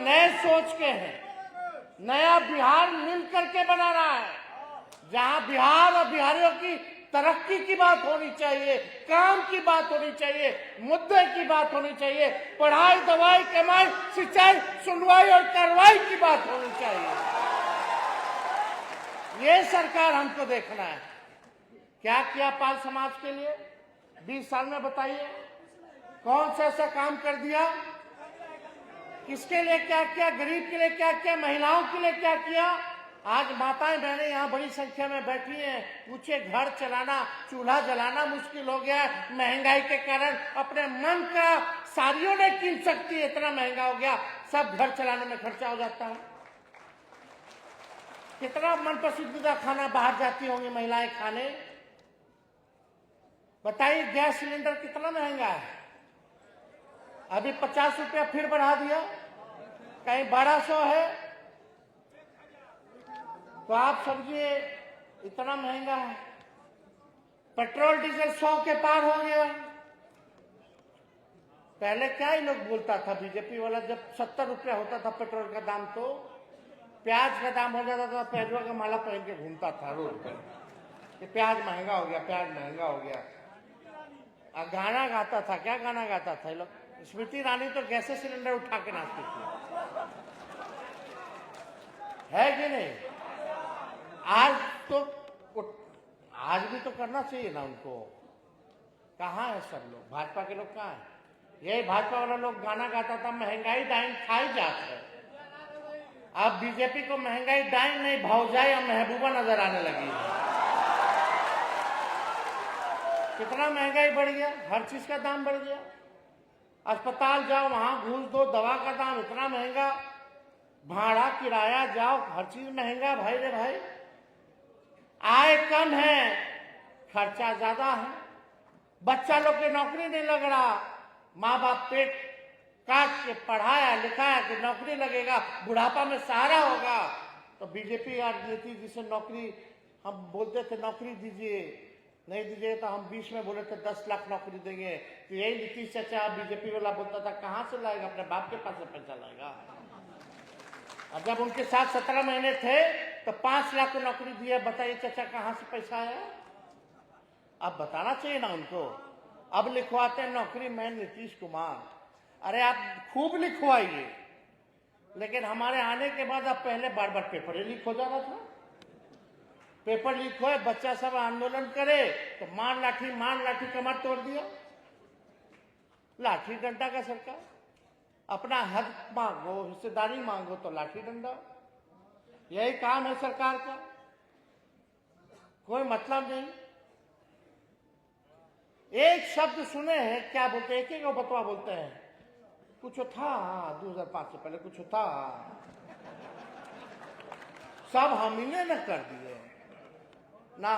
नए सोच के हैं, नया बिहार मिल करके बना रहा है, जहां बिहार और बिहारियों की तरक्की की बात होनी चाहिए, काम की बात होनी चाहिए, मुद्दे की बात होनी चाहिए, पढ़ाई, दवाई, कमाई, सिंचाई, सुनवाई और कार्रवाई की बात होनी चाहिए। ये सरकार हमको देखना है। क्या किया पाल समाज के लिए 20 साल में, बताइए कौन सा ऐसा काम कर दिया? किसके लिए क्या किया? गरीब के लिए क्या किया? महिलाओं के लिए क्या किया? आज माताएं बहनें यहाँ बड़ी संख्या में बैठी हैं। पूछे, घर चलाना, चूल्हा जलाना मुश्किल हो गया है महंगाई के कारण। अपने मन का साड़ियों नहीं कीन सकती, इतना महंगा हो गया। सब घर चलाने में खर्चा हो जाता है। कितना मन पसंदीदा खाना बाहर जाती होंगी महिलाएं खाने। बताइए, गैस सिलेंडर कितना महंगा है। अभी 50 रुपया फिर बढ़ा दिया, कहीं 1200 है। तो आप समझिए इतना महंगा है। पेट्रोल डीजल 100 के पार हो गया। पहले क्या ही लोग बोलता था बीजेपी वाला, जब 70 रुपया होता था पेट्रोल का दाम, तो प्याज का दाम हो जाता था, प्याजवा का माला पहन के घूमता था रोड पर कि प्याज महंगा हो गया, प्याज महंगा हो गया। गाना गाता था। क्या गाना गाता था ये लोग? स्मृति ईरानी तो गैस सिलेंडर उठा के नाचती थी, है कि नहीं? आज भी तो करना चाहिए ना उनको। कहाँ है सब लोग? भाजपा के लोग कहाँ है? यही भाजपा वाला लोग गाना गाता था, महंगाई डाइन खाई जात है। अब बीजेपी को महंगाई डाइन नहीं, भौजाई और महबूबा नजर आने लगी है। कितना महंगाई बढ़ गया, हर चीज का दाम बढ़ गया। अस्पताल जाओ, वहां घूस दो, दवा का दाम इतना महंगा, भाड़ा किराया जाओ, हर चीज महंगा। भाई रे भाई, आय कम है, खर्चा ज्यादा है। बच्चा लोग की नौकरी नहीं लग रहा, माँ बाप पेट काट के पढ़ाया लिखाया कि नौकरी लगेगा, बुढ़ापा में सहारा होगा। तो बीजेपी राजनीति जिसे नौकरी, हम बोलते थे नौकरी दीजिए, नहीं दीजिए तो हम 20 में बोले थे 10 लाख नौकरी देंगे। तो यही नीतीश चाचा बीजेपी वाला बोलता था, कहां से लाएगा? अपने बाप के पास से पैसा लाएगा। और जब उनके साथ 17 महीने थे तो 5 लाख को नौकरी दिया। बताइए चाचा, कहां से पैसा आया? अब बताना चाहिए ना उनको। अब लिखवाते हैं नौकरी मैन नीतीश कुमार। अरे आप खूब लिखवाइए, लेकिन हमारे आने के बाद अब पहले बार बार पेपर ही लीक हो जा रहा था। पेपर लीक हो, बच्चा सब आंदोलन करे तो मार लाठी कमर तोड़ दिया। लाठी डंडा का सरकार। अपना हक मांगो, हिस्सेदारी मांगो तो लाठी डंडा। यही काम है सरकार का, कोई मतलब नहीं। एक शब्द सुने हैं, क्या बोलते हैं? एक एक बतवा बोलते हैं, कुछ था 2005 से पहले, कुछ था, सब हम ही ने न कर दिए ना।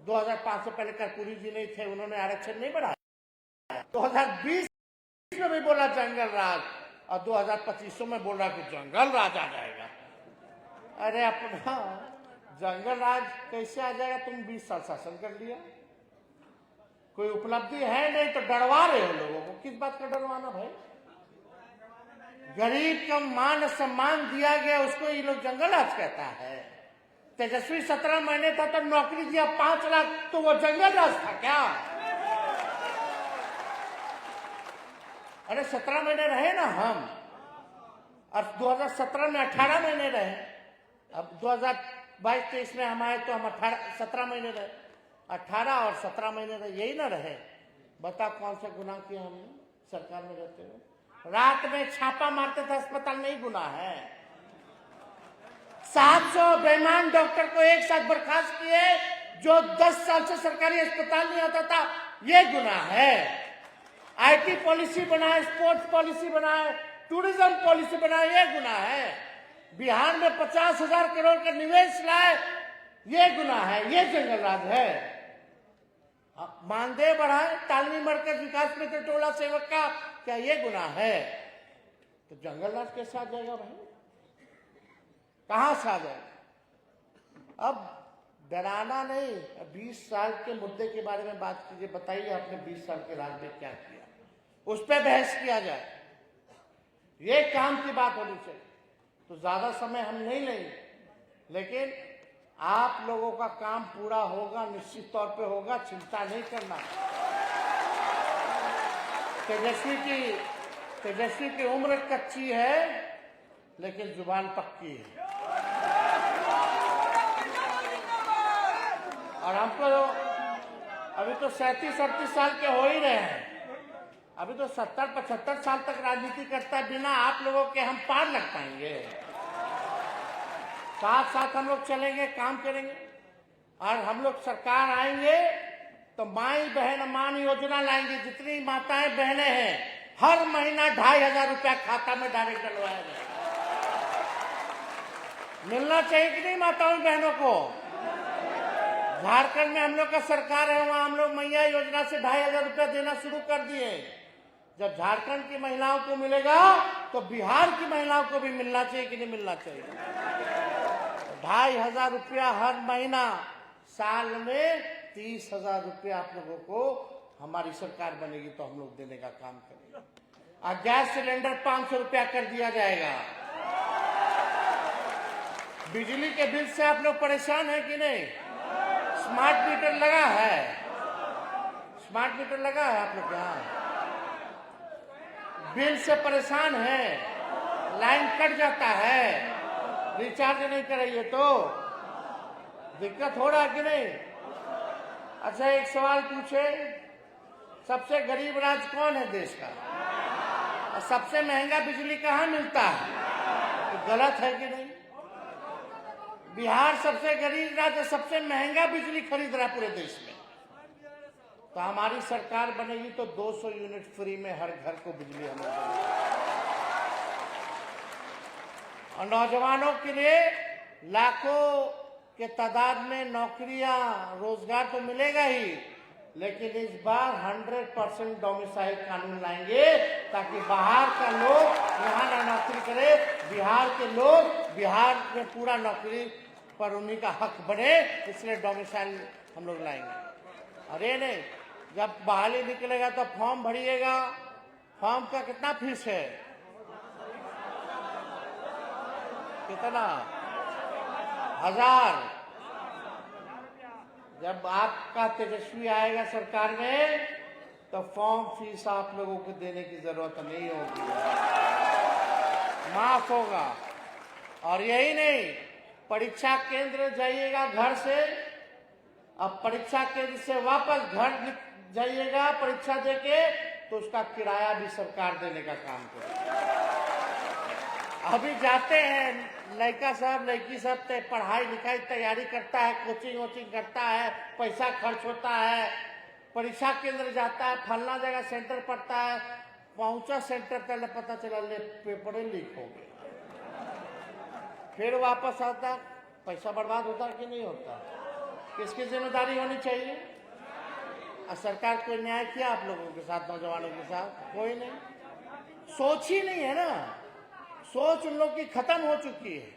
2005 से पहले कर्पूरी जी नहीं थे, उन्होंने आरक्षण नहीं बढ़ाया। 2020 में भी बोला जंगल राज, और 2025 में बोल रहा कि जंगल राज आ जाएगा। अरे अपना जंगल राज कैसे आ जाएगा? तुम 20 साल शासन कर लिया, कोई उपलब्धि है नहीं तो डरवा रहे हो लोगों को। किस बात का डरवाना भाई? गरीब को मान सम्मान दिया गया, उसको ये लोग जंगल राज कहता है। तेजस्वी 17 महीने था तो नौकरी दिया 5 लाख, तो वो जंगल राज था क्या? अरे 17 महीने रहे ना हम, और 2017 में 18 महीने रहे। अब 2022-23 में हम आए तो हम 17 महीने रहे। 18 और 17 महीने रहे, यही ना रहे? बता कौन सा गुनाह किया हमने सरकार में रहते हुए? रात में छापा मारते थे अस्पताल, नहीं गुनाह है? 700 बेईमान डॉक्टर को एक साथ बर्खास्त किए, जो 10 साल से सरकारी अस्पताल नहीं आता था, ये गुनाह है। आईटी पॉलिसी बनाए, स्पोर्ट्स पॉलिसी बनाए, टूरिज्म पॉलिसी बनाए, ये गुनाह है। बिहार में 50,000 करोड़ का निवेश लाए, ये गुनाह है, ये जंगल राज है। मानदेय बढ़ाए, तालमी मरकज विकास मित्र टोला सेवक का, क्या ये गुनाह है? तो जंगल राज कैसे आ जाएगा भाई? कहां से आ जाएगा? अब डराना नहीं, 20 साल के मुद्दे के बारे में बात कीजिए। बताइए आपने 20 साल के राज में क्या किया, उस पर बहस किया जाए। ये काम की बात होनी चाहिए। तो ज्यादा समय हम नहीं लेंगे, लेकिन आप लोगों का काम पूरा होगा, निश्चित तौर पे होगा, चिंता नहीं करना। तेजस्वी की उम्र कच्ची है, लेकिन जुबान पक्की है। और हमको अभी तो 37-38 साल के हो ही रहे हैं, अभी तो 70-75 साल तक राजनीति करता बिना आप लोगों के हम पार लग पाएंगे। साथ साथ हम लोग चलेंगे, काम करेंगे, और हम लोग सरकार आएंगे तो माई बहन मान योजना लाएंगे। जितनी माताएं बहनें हैं, हर महीना 2500 रुपया खाता में डायरेक्ट डलवाया जाए। मिलना चाहिए कि नहीं माताओं बहनों को? झारखंड में हम लोग का सरकार है, वहां हम लोग मैया योजना से 2500 रुपया देना शुरू कर दिए। जब झारखंड की महिलाओं को मिलेगा तो बिहार की महिलाओं को भी मिलना चाहिए कि नहीं मिलना चाहिए? 2500 रुपया हर महीना, साल में 30,000 रुपया आप लोगों को हमारी सरकार बनेगी तो हम लोग देने का काम करेंगे। और गैस सिलेंडर 500 रुपया कर दिया जाएगा। बिजली के बिल से आप लोग परेशान है कि नहीं? स्मार्ट मीटर लगा है? स्मार्ट मीटर लगा है आप लोग यहाँ? बिल से परेशान है, लाइन कट जाता है, रिचार्ज नहीं कराइए तो दिक्कत हो रहा है कि नहीं? अच्छा, एक सवाल पूछे, सबसे गरीब राज्य कौन है देश का? और सबसे महंगा बिजली कहाँ मिलता है? तो गलत है कि नहीं? बिहार सबसे गरीब राज्य, सबसे महंगा बिजली खरीद रहा है पूरे देश में। तो हमारी सरकार बनेगी तो 200 यूनिट फ्री में हर घर को बिजली हम लोग देंगे। और नौजवानों के लिए लाखों के तादाद में नौकरियां, रोजगार तो मिलेगा ही, लेकिन इस बार 100% डोमिसाइल कानून लाएंगे ताकि बाहर का लोग यहाँ ना नौकरी करे, बिहार के लोग बिहार में पूरा नौकरी पर उन्हीं का हक बने। इसलिए डोमिसाइल हम लोग लाएंगे। अरे नहीं, जब बहाली निकलेगा तो फॉर्म भरिएगा। फॉर्म का कितना फीस है? कितना? 1000। जब आपका तेजस्वी आएगा सरकार में तो फॉर्म फीस आप लोगों को देने की जरूरत नहीं होगी, माफ होगा। और यही नहीं, परीक्षा केंद्र जाइएगा घर से, अब परीक्षा केंद्र से वापस घर जाइएगा परीक्षा देके, तो उसका किराया भी सरकार देने का काम करेगी। अभी जाते हैं लड़का साहब, लड़की सब पढ़ाई लिखाई तैयारी करता है, कोचिंग वोचिंग करता है, पैसा खर्च होता है, परीक्षा केंद्र जाता है, फलना जगह सेंटर पड़ता है, पहुंचा सेंटर पहले पता चला ले पेपर लीक हो गए, फिर वापस आता, पैसा बर्बाद होता कि नहीं होता? किसकी जिम्मेदारी होनी चाहिए? और सरकार कोई न्याय किया आप लोगों के साथ, नौजवानों के साथ? कोई नहीं। सोच ही नहीं है ना, सोच उन लोग की खत्म हो चुकी है,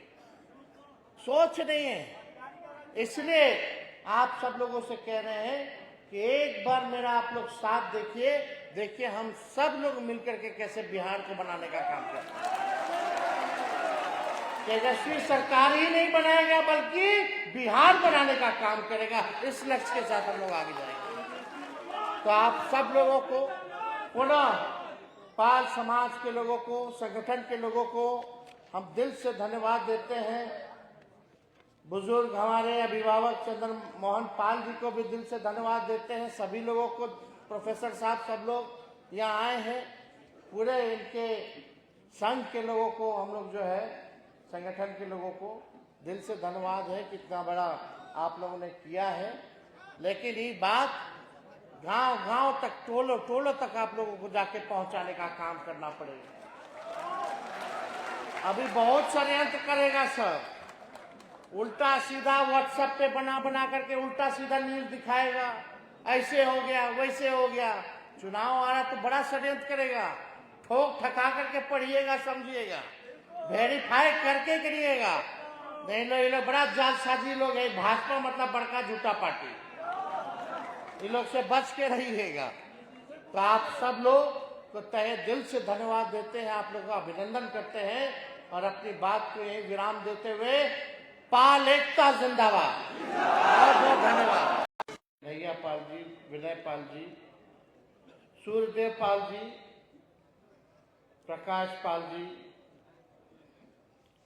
सोच नहीं है। इसलिए आप सब लोगों से कह रहे हैं कि एक बार मेरा आप लोग साथ देखिए हम सब लोग मिलकर के कैसे बिहार को बनाने का काम करते हैं। तेजस्वी सरकार ही नहीं बनाएगा बल्कि बिहार बनाने का काम करेगा। इस लक्ष्य के साथ हम लोग आगे जाएंगे। तो आप सब लोगों को पुनः, पाल समाज के लोगों को, संगठन के लोगों को हम दिल से धन्यवाद देते हैं। बुजुर्ग हमारे अभिभावक चंद्र मोहन पाल जी को भी दिल से धन्यवाद देते हैं। सभी लोगों को, प्रोफेसर साहब सब लोग यहाँ आए हैं, पूरे इनके संघ के लोगों को, हम लोग जो है संगठन के लोगों को दिल से धन्यवाद है कि इतना बड़ा आप लोगों ने किया है। लेकिन ये बात गांव-गांव तक, टोलों तक आप लोगों को जाके पहुंचाने का काम करना पड़ेगा। अभी बहुत षड्यंत्र करेगा सब, उल्टा सीधा व्हाट्सएप पे बना करके उल्टा सीधा न्यूज दिखाएगा, ऐसे हो गया वैसे हो गया। चुनाव आ रहा तो बड़ा षड्यंत्र करेगा, ठोक ठका करके पढ़िएगा, समझिएगा, वेरीफाई करके करिएगा। नहीं लो, ये लोग बड़ा जालसाजी लोग है, भाजपा मतलब बड़का झूठा पार्टी, इन लोग से बच के रहिएगा। तो आप सब लोग को तहे दिल से धन्यवाद देते हैं, आप लोगों का अभिनंदन करते हैं और अपनी बात को यही विराम देते हुए पाल एकता जिंदाबाद। बहुत बहुत धन्यवाद। भैया पाल जी, विनय पाल जी, सूर्यदेव पाल जी, प्रकाश पाल जी,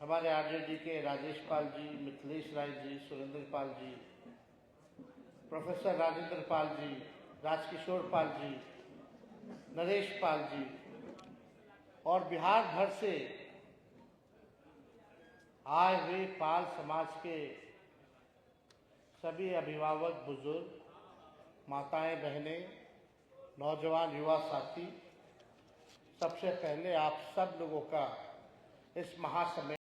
हमारे आरजेडी के राजेश पाल जी, मिथिलेश राय जी, सुरेंद्र पाल जी, प्रोफेसर राजेंद्र पाल जी, राजकिशोर पाल जी, नरेश पाल जी और बिहार भर से आए हुए पाल समाज के सभी अभिभावक, बुजुर्ग, माताएं, बहनें, नौजवान, युवा साथी, सबसे पहले आप सब लोगों का इस महासम्मेलन